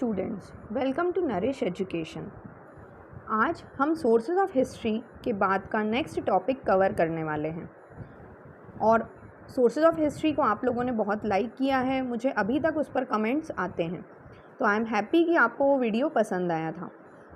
Students, welcome to nourish education. आज हम sources of history के बाद का नेक्स्ट टॉपिक कवर करने वाले हैं और सोर्सेज ऑफ हिस्ट्री को आप लोगों ने बहुत लाइक किया है, मुझे अभी तक उस पर कमेंट्स आते हैं, तो आई एम हैप्पी कि आपको वो वीडियो पसंद आया था।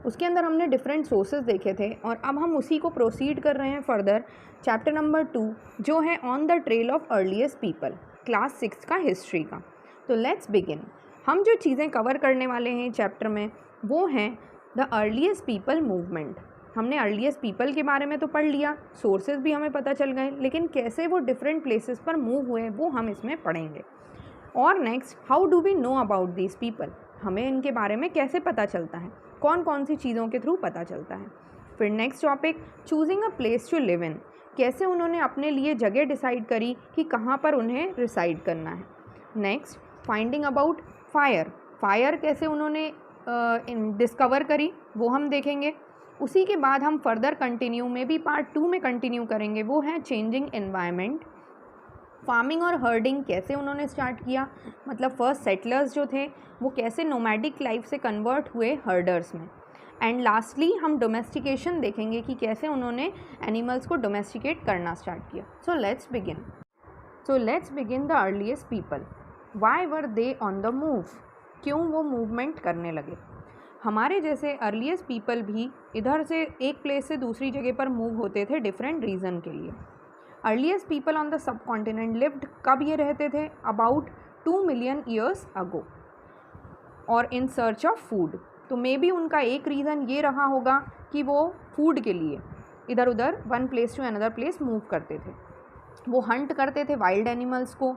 उसके अंदर हमने डिफरेंट सोर्सेज देखे थे और अब हम उसी को प्रोसीड कर रहे हैं फर्दर। चैप्टर नंबर 2 जो है on the trail of earliest people, class 6 का हिस्ट्री का। तो लेट्स बिगिन। हम जो चीज़ें कवर करने वाले हैं चैप्टर में वो हैं द अर्लीस्ट पीपल मूवमेंट। हमने अर्लीस्ट पीपल के बारे में तो पढ़ लिया, सोर्सेज भी हमें पता चल गए, लेकिन कैसे वो डिफरेंट प्लेसेस पर मूव हुए वो हम इसमें पढ़ेंगे। और next, how do we know about these people, हमें इनके बारे में कैसे पता चलता है, कौन कौन सी चीज़ों के थ्रू पता चलता है। फिर next topic, choosing a place to live in, कैसे उन्होंने अपने लिए जगह डिसाइड करी कि कहाँ पर उन्हें रिसाइड करना है। Next, finding about fire, fire कैसे उन्होंने डिस्कवर करी वो हम देखेंगे। उसी के बाद हम फर्दर कंटिन्यू में भी पार्ट 2 में कंटिन्यू करेंगे, वो है चेंजिंग एनवायरनमेंट। फार्मिंग और हर्डिंग कैसे उन्होंने स्टार्ट किया, मतलब फर्स्ट सेटलर्स जो थे वो कैसे नोमैडिक लाइफ से कन्वर्ट हुए हर्डर्स में। एंड लास्टली हम डोमेस्टिकेशन देखेंगे कि कैसे उन्होंने एनिमल्स को डोमेस्टिकेट करना स्टार्ट किया। So let's begin the earliest people. Why were they on the move, क्यों वो मूवमेंट करने लगे। हमारे जैसे अर्लीस्ट पीपल भी इधर से एक प्लेस से दूसरी जगह पर मूव होते थे डिफरेंट रीज़न के लिए। Earliest people on the sub continent lived, कब ये रहते थे, अबाउट 2 मिलियन ईयर्स अगो, और इन सर्च ऑफ फूड। तो मे बी उनका एक रीज़न ये रहा होगा कि वो फूड के लिए इधर उधर one place to another place move करते थे। वो हंट करते थे वाइल्ड एनिमल्स को,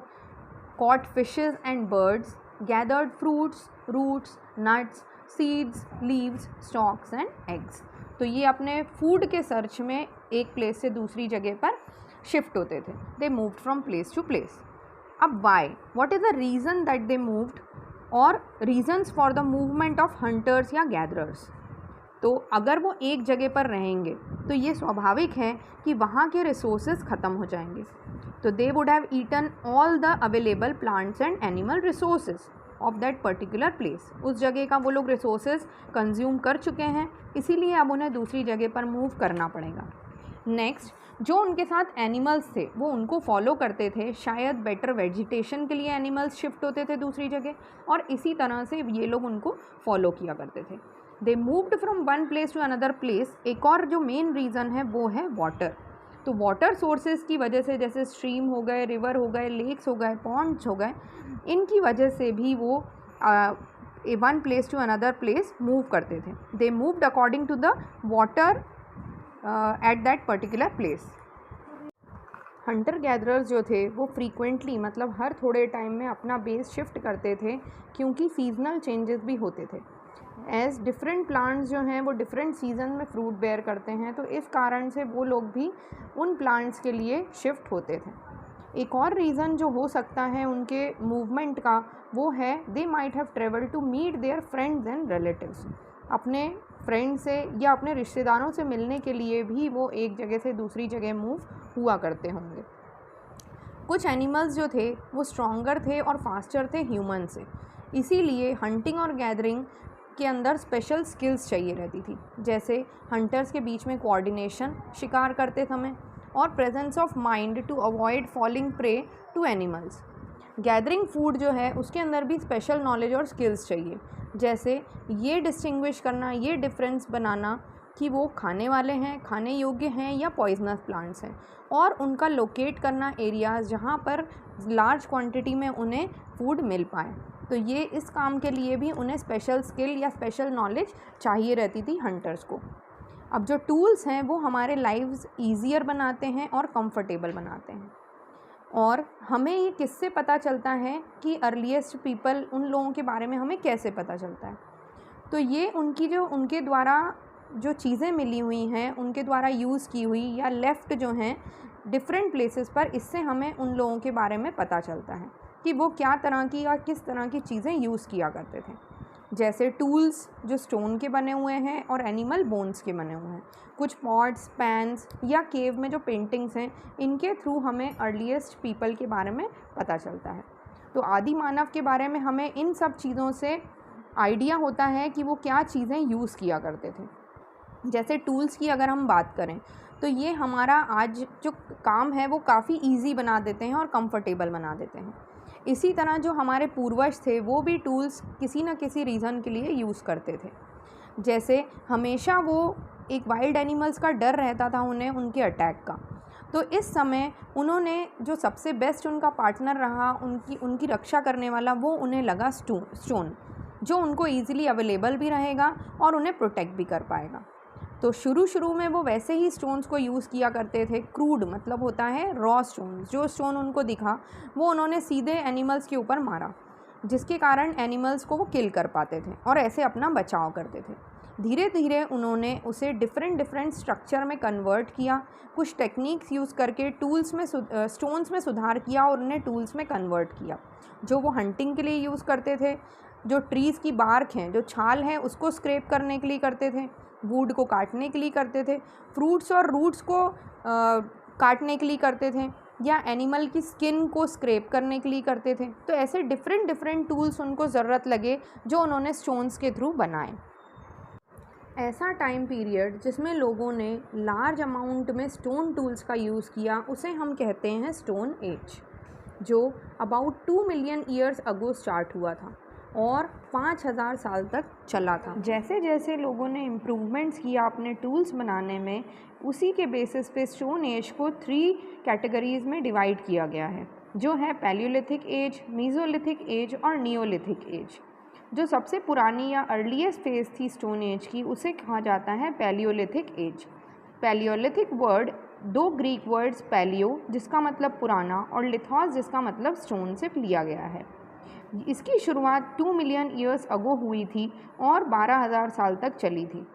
caught fishes and birds, gathered fruits, roots, nuts, seeds, leaves, stalks and eggs। तो ये अपने फूड के सर्च में एक प्लेस से दूसरी जगह पर शिफ्ट होते थे। They moved from place to place. अब why, what is the reason that they moved, और reasons for the movement of hunters या गैदरर्स। तो अगर वो एक जगह पर रहेंगे तो ये स्वाभाविक है कि वहाँ के रिसोर्सेज ख़त्म हो जाएंगे। तो they would have eaten all the available plants and animal resources of that particular place. उस जगह का वो लोग रिसोर्सेज कंज्यूम कर चुके हैं, इसीलिए अब उन्हें दूसरी जगह पर मूव करना पड़ेगा। नेक्स्ट, जो उनके साथ एनिमल्स थे वो उनको फॉलो करते थे, शायद बेटर वेजिटेशन के लिए एनिमल्स शिफ्ट होते थे दूसरी जगह, और इसी तरह से ये लोग उनको फॉलो किया करते थे। They moved from one place to another place. एक और जो मेन रीज़न है वो है वाटर। तो वाटर सोर्सेज की वजह से, जैसे स्ट्रीम हो गए, रिवर हो गए, लेक्स हो गए, पॉन्ड्स हो गए, इनकी वजह से भी वो one place to another place move करते थे। They moved according to the water at that particular place. Hunter gatherers जो थे वो फ्रीक्वेंटली, मतलब हर थोड़े टाइम में अपना बेस शिफ्ट करते थे, क्योंकि सीजनल चेंजेस भी होते थे। एज डिफरेंट प्लांट्स जो हैं वो डिफरेंट सीजन में फ्रूट बेयर करते हैं, तो इस कारण से वो लोग भी उन प्लांट्स के लिए शिफ्ट होते थे। एक और रीज़न जो हो सकता है उनके मूवमेंट का वो है they might have travel to meet their friends and relatives. अपने फ्रेंड से या अपने रिश्तेदारों से मिलने के लिए भी वो एक जगह से दूसरी जगह मूव हुआ करते होंगे। कुछ एनिमल्स जो थे वो स्ट्रॉन्गर थे और फास्टर थे ह्यूमन से, इसीलिए हंटिंग और गैदरिंग के अंदर स्पेशल स्किल्स चाहिए रहती थी, जैसे हंटर्स के बीच में कोऑर्डिनेशन शिकार करते समय, और presence of mind to avoid falling prey to animals. Gathering food जो है उसके अंदर भी स्पेशल नॉलेज और स्किल्स चाहिए, जैसे ये डिस्टिंग्विश करना, ये डिफरेंस बनाना कि वो खाने वाले हैं, खाने योग्य हैं या पॉइजनस प्लांट्स हैं, और उनका लोकेट करना एरियाज़ जहाँ पर लार्ज क्वांटिटी में उन्हें फूड मिल पाए। तो ये इस काम के लिए भी उन्हें स्पेशल स्किल या स्पेशल नॉलेज चाहिए रहती थी हंटर्स को। अब जो टूल्स हैं वो हमारे लाइव्स ईजियर बनाते हैं और कंफर्टेबल बनाते हैं। और हमें ये किससे पता चलता है कि अर्लीस्ट पीपल, उन लोगों के बारे में हमें कैसे पता चलता है, तो ये उनके द्वारा जो चीज़ें मिली हुई हैं, उनके द्वारा यूज़ की हुई या लेफ़्ट जो हैं डिफरेंट प्लेसेस पर, इससे हमें उन लोगों के बारे में पता चलता है कि वो क्या तरह की या किस तरह की चीज़ें यूज़ किया करते थे। जैसे टूल्स जो स्टोन के बने हुए हैं और एनिमल बोन्स के बने हुए हैं, कुछ पॉट्स, पैन्स या केव में जो पेंटिंग्स हैं, इनके थ्रू हमें अर्लीस्ट पीपल के बारे में पता चलता है। तो आदि मानव के बारे में हमें इन सब चीज़ों से आइडिया होता है कि वो क्या चीज़ें यूज़ किया करते थे। जैसे टूल्स की अगर हम बात करें तो ये हमारा आज जो काम है वो काफ़ी इजी बना देते हैं और कंफर्टेबल बना देते हैं। इसी तरह जो हमारे पूर्वज थे वो भी टूल्स किसी न किसी रीज़न के लिए यूज़ करते थे। जैसे हमेशा वो एक वाइल्ड एनिमल्स का डर रहता था उन्हें उनके अटैक का, तो इस समय उन्होंने जो सबसे बेस्ट उनका पार्टनर रहा उनकी रक्षा करने वाला, वो उन्हें लगा स्टोन, जो उनको ईज़िली अवेलेबल भी रहेगा और उन्हें प्रोटेक्ट भी कर पाएगा। तो शुरू में वो वैसे ही स्टोन्स को यूज़ किया करते थे। क्रूड मतलब होता है रॉ स्टोन्स, जो स्टोन उनको दिखा वो उन्होंने सीधे एनिमल्स के ऊपर मारा, जिसके कारण एनिमल्स को वो किल कर पाते थे और ऐसे अपना बचाव करते थे। धीरे धीरे उन्होंने उसे डिफरेंट स्ट्रक्चर में कन्वर्ट किया, कुछ टेक्निक्स यूज़ करके टूल्स में स्टोन्स में सुधार किया और उन्हें टूल्स में कन्वर्ट किया, जो वो हंटिंग के लिए यूज़ करते थे, जो ट्रीज़ की बार्क हैं, जो छाल है, उसको स्क्रैप करने के लिए करते थे, वुड को काटने के लिए करते थे, फ्रूट्स और रूट्स को काटने के लिए करते थे, या एनिमल की स्किन को स्क्रैप करने के लिए करते थे। तो ऐसे डिफरेंट टूल्स उनको ज़रूरत लगे जो उन्होंने स्टोन्स के थ्रू बनाए। ऐसा टाइम पीरियड जिसमें लोगों ने लार्ज अमाउंट में स्टोन टूल्स का यूज़ किया उसे हम कहते हैं स्टोन एज, जो about 2 million years ago start हुआ था और 5000 साल तक चला था। जैसे जैसे लोगों ने इम्प्रूवमेंट्स किया अपने टूल्स बनाने में, उसी के बेसिस पे स्टोन एज को 3 कैटेगरीज़ में डिवाइड किया गया है, जो है पैलियोलिथिक एज, मीज़ोलिथिक एज और नियोलिथिक एज। जो सबसे पुरानी या अर्लीस्ट फेज़ थी स्टोन एज की, उसे कहा जाता है palaeolithic age. Palaeolithic word 2 Greek words palaeo जिसका मतलब पुराना और लिथोस जिसका मतलब स्टोन से लिया गया है। इसकी शुरुआत 2 मिलियन ईयर्स अगो हुई थी और 12,000 साल तक चली थी।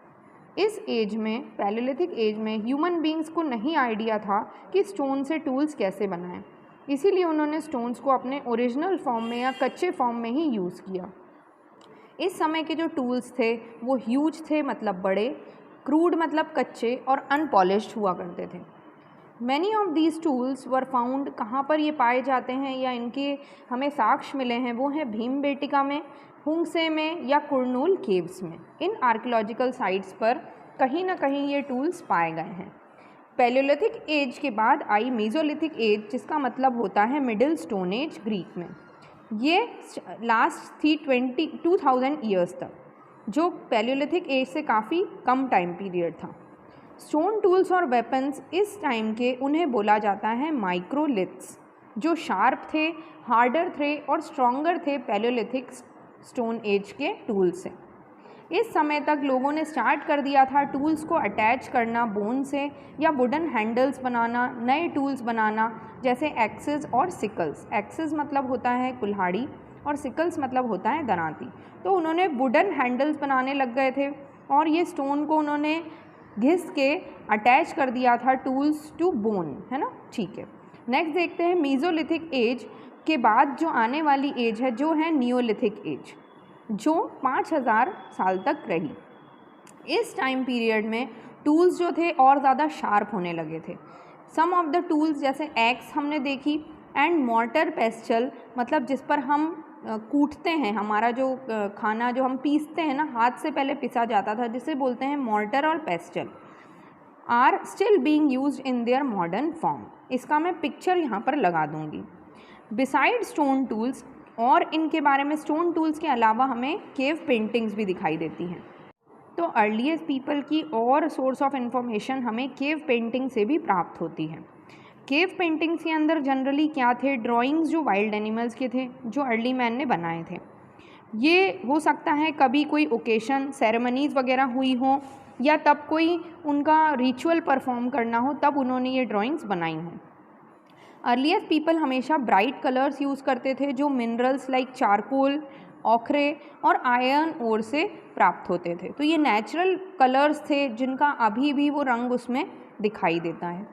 इस एज में, पैलियोलिथिक एज में, ह्यूमन बींग्स को नहीं आइडिया था कि स्टोन से टूल्स कैसे बनाएं, इसीलिए उन्होंने स्टोन्स को अपने ओरिजिनल फॉर्म में या कच्चे फॉर्म में ही यूज़ किया। इस समय के जो टूल्स थे वो ह्यूज थे, मतलब बड़े, क्रूड मतलब कच्चे, और अनपॉलिश्ड हुआ करते थे। Many of these tools were found, कहाँ पर ये पाए जाते हैं या इनके हमें साक्ष्य मिले हैं, वो हैं भीमबेटिका में, हुंगसे में या कुरनूल केव्स में। इन आर्कियोलॉजिकल साइट्स पर कहीं ना कहीं ये टूल्स पाए गए हैं। पैलियोलिथिक एज के बाद आई मीज़ोलिथिक एज, जिसका मतलब होता है मिडिल स्टोन एज ग्रीक में। ये लास्ट थी 2000 ईयर्स तक, जो पैलियोलिथिक एज से काफ़ी कम टाइम पीरियड था। स्टोन टूल्स और वेपन्स इस टाइम के उन्हें बोला जाता है माइक्रोलिथ्स, जो शार्प थे, हार्डर थे और स्ट्रॉन्गर थे पैलियोलिथिक स्टोन एज के टूल से। इस समय तक लोगों ने स्टार्ट कर दिया था टूल्स को अटैच करना बोन से, या वुडन हैंडल्स बनाना, नए टूल्स बनाना, जैसे एक्सेस और सिकल्स। एक्सेस मतलब होता है कुल्हाड़ी और सिकल्स मतलब होता है दरांती। तो उन्होंने वुडन हैंडल्स बनाने लग गए थे और ये स्टोन को उन्होंने घिस के अटैच कर दिया था टूल्स टू बोन, है ना। ठीक है, नेक्स्ट देखते हैं मीज़ोलिथिक एज के बाद जो आने वाली एज है, जो है नियोलिथिक एज, जो 5000 साल तक रही। इस टाइम पीरियड में टूल्स जो थे और ज़्यादा शार्प होने लगे थे। सम ऑफ द टूल्स जैसे एक्स हमने देखी, एंड मॉर्टर पेस्टल, मतलब जिस पर हम कूटते हैं, हमारा जो खाना जो हम पीसते हैं ना, हाथ से पहले पिसा जाता था, जिसे बोलते हैं मॉर्टर और pestle, are still being used in their modern form. इसका मैं पिक्चर यहाँ पर लगा दूँगी। बिसाइड स्टोन टूल्स, और इनके बारे में स्टोन टूल्स के अलावा हमें केव पेंटिंग्स भी दिखाई देती हैं। तो अर्लीस्ट पीपल की और सोर्स ऑफ इंफॉर्मेशन हमें केव पेंटिंग से भी प्राप्त होती है। केव पेंटिंग्स के अंदर जनरली क्या थे, ड्राइंग्स जो वाइल्ड एनिमल्स के थे, जो अर्ली मैन ने बनाए थे। ये हो सकता है कभी कोई ओकेशन, सेरेमनीज़ वगैरह हुई हो, या तब कोई उनका रिचुअल परफॉर्म करना हो, तब उन्होंने ये ड्राइंग्स बनाई हों। अर्लीस्ट पीपल हमेशा ब्राइट कलर्स यूज़ करते थे, जो मिनरल्स लाइक चारकोल, ओखरे और आयरन ओर से प्राप्त होते थे। तो ये नेचुरल कलर्स थे जिनका अभी भी वो रंग उसमें दिखाई देता है।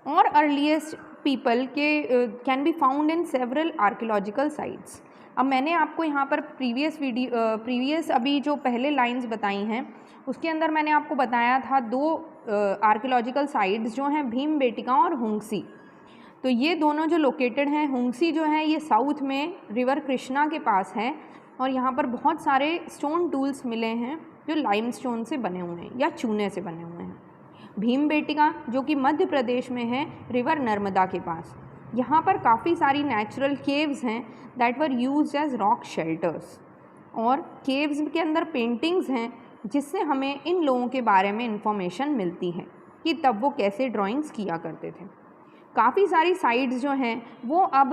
और अर्लीस्ट पीपल के can be found in several archaeological sites. अब मैंने आपको यहाँ पर प्रीवियस अभी जो पहले लाइंस बताई हैं, उसके अंदर मैंने आपको बताया था 2 आर्कियोलॉजिकल साइट्स जो हैं भीमबेटिका और हुंगसी। तो ये दोनों जो लोकेटेड हैं, हुंगसी जो है ये साउथ में रिवर कृष्णा के पास है, और यहाँ पर बहुत सारे स्टोन टूल्स मिले हैं जो लाइमस्टोन से बने हुए हैं या चूने से बने हुए हैं। भीमबेटका जो कि मध्य प्रदेश में है, रिवर नर्मदा के पास। यहाँ पर काफ़ी सारी नेचुरल केव्स हैं that were used as rock shelters, और केव्स के अंदर पेंटिंग्स हैं जिससे हमें इन लोगों के बारे में इंफॉर्मेशन मिलती है कि तब वो कैसे ड्राइंग्स किया करते थे। काफ़ी सारी साइट्स जो हैं वो अब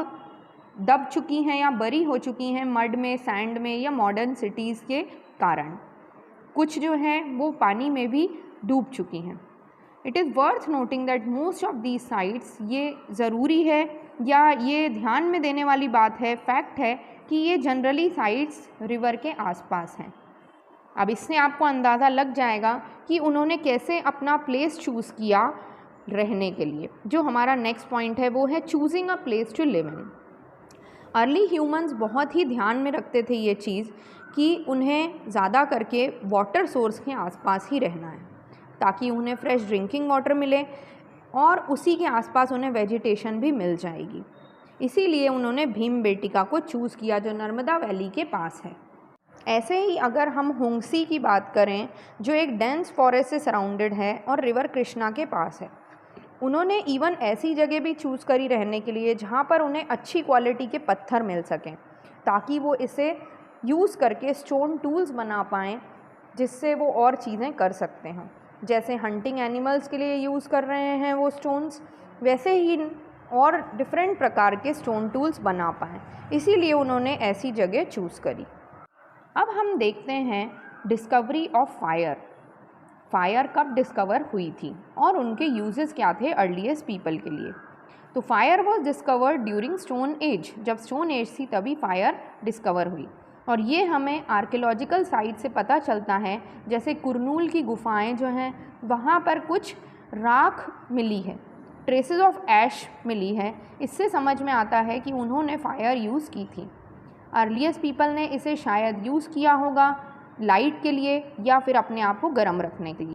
दब चुकी हैं या बरी हो चुकी हैं मड में, सैंड में या मॉडर्न सिटीज़ के कारण। कुछ जो हैं वो पानी में भी डूब चुकी हैं। It is worth noting that most of these sites, ये ज़रूरी है या ये ध्यान में देने वाली बात है, फैक्ट है कि ये जनरली साइट्स रिवर के आसपास हैं। अब इससे आपको अंदाज़ा लग जाएगा कि उन्होंने कैसे अपना प्लेस चूज़ किया रहने के लिए। जो हमारा नेक्स्ट पॉइंट है वो है choosing a place to live in. Early humans बहुत ही ध्यान में रखते थे ये चीज़ कि उन्हें ज़्यादा करके वाटर सोर्स के आसपास ही रहना है ताकि उन्हें फ्रेश ड्रिंकिंग वाटर मिले और उसी के आसपास उन्हें वेजिटेशन भी मिल जाएगी। इसीलिए उन्होंने भीमबेटका को चूज़ किया जो नर्मदा वैली के पास है। ऐसे ही अगर हम होंगसी की बात करें जो एक डेंस फॉरेस्ट से सराउंडेड है और रिवर कृष्णा के पास है, उन्होंने इवन ऐसी जगह भी चूज़ करी रहने के लिए जहाँ पर उन्हें अच्छी क्वालिटी के पत्थर मिल सकें ताकि वो इसे यूज़ करके स्टोन टूल्स बना पाएँ जिससे वो और चीज़ें कर सकते हैं। जैसे हंटिंग एनिमल्स के लिए यूज़ कर रहे हैं वो स्टोन्स, वैसे ही और डिफरेंट प्रकार के स्टोन टूल्स बना पाएँ, इसीलिए उन्होंने ऐसी जगह चूज़ करी। अब हम देखते हैं डिस्कवरी ऑफ फायर। फायर कब डिस्कवर हुई थी और उनके यूजेस क्या थे अर्लीस्ट पीपल के लिए। तो fire was discovered during stone age. जब स्टोन एज थी तभी फायर डिस्कवर हुई, और ये हमें आर्कियोलॉजिकल साइट से पता चलता है। जैसे कुरनूल की गुफाएं जो हैं वहाँ पर कुछ राख मिली है, ट्रेसेस ऑफ ऐश मिली है। इससे समझ में आता है कि उन्होंने फायर यूज़ की थी। अर्लीस्ट पीपल ने इसे शायद यूज़ किया होगा लाइट के लिए या फिर अपने आप को गर्म रखने के लिए,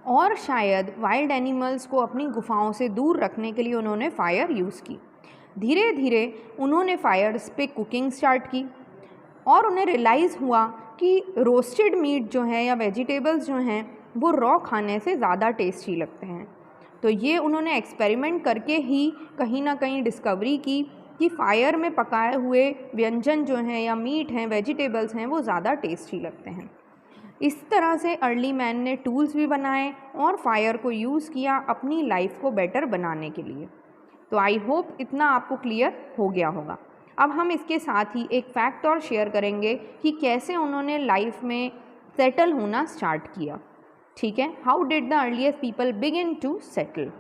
और शायद वाइल्ड एनिमल्स को अपनी गुफाओं से दूर रखने के लिए उन्होंने फायर यूज़ की। धीरे धीरे उन्होंने फायर्स पे कुकिंग स्टार्ट की और उन्हें रियलाइज़ हुआ कि रोस्टेड मीट जो है या वेजिटेबल्स जो हैं वो रॉ खाने से ज़्यादा टेस्टी लगते हैं। तो ये उन्होंने एक्सपेरिमेंट करके ही कहीं ना कहीं डिस्कवरी की कि फायर में पकाए हुए व्यंजन जो हैं या मीट हैं, वेजिटेबल्स हैं, वो ज़्यादा टेस्टी लगते हैं। इस तरह से अर्ली मैन ने टूल्स भी बनाए और फायर को यूज़ किया अपनी लाइफ को बेटर बनाने के लिए। तो आई होप इतना आपको क्लियर हो गया होगा। अब हम इसके साथ ही एक फैक्ट और शेयर करेंगे कि कैसे उन्होंने लाइफ में सेटल होना स्टार्ट किया। ठीक है, how did the earliest people begin to settle.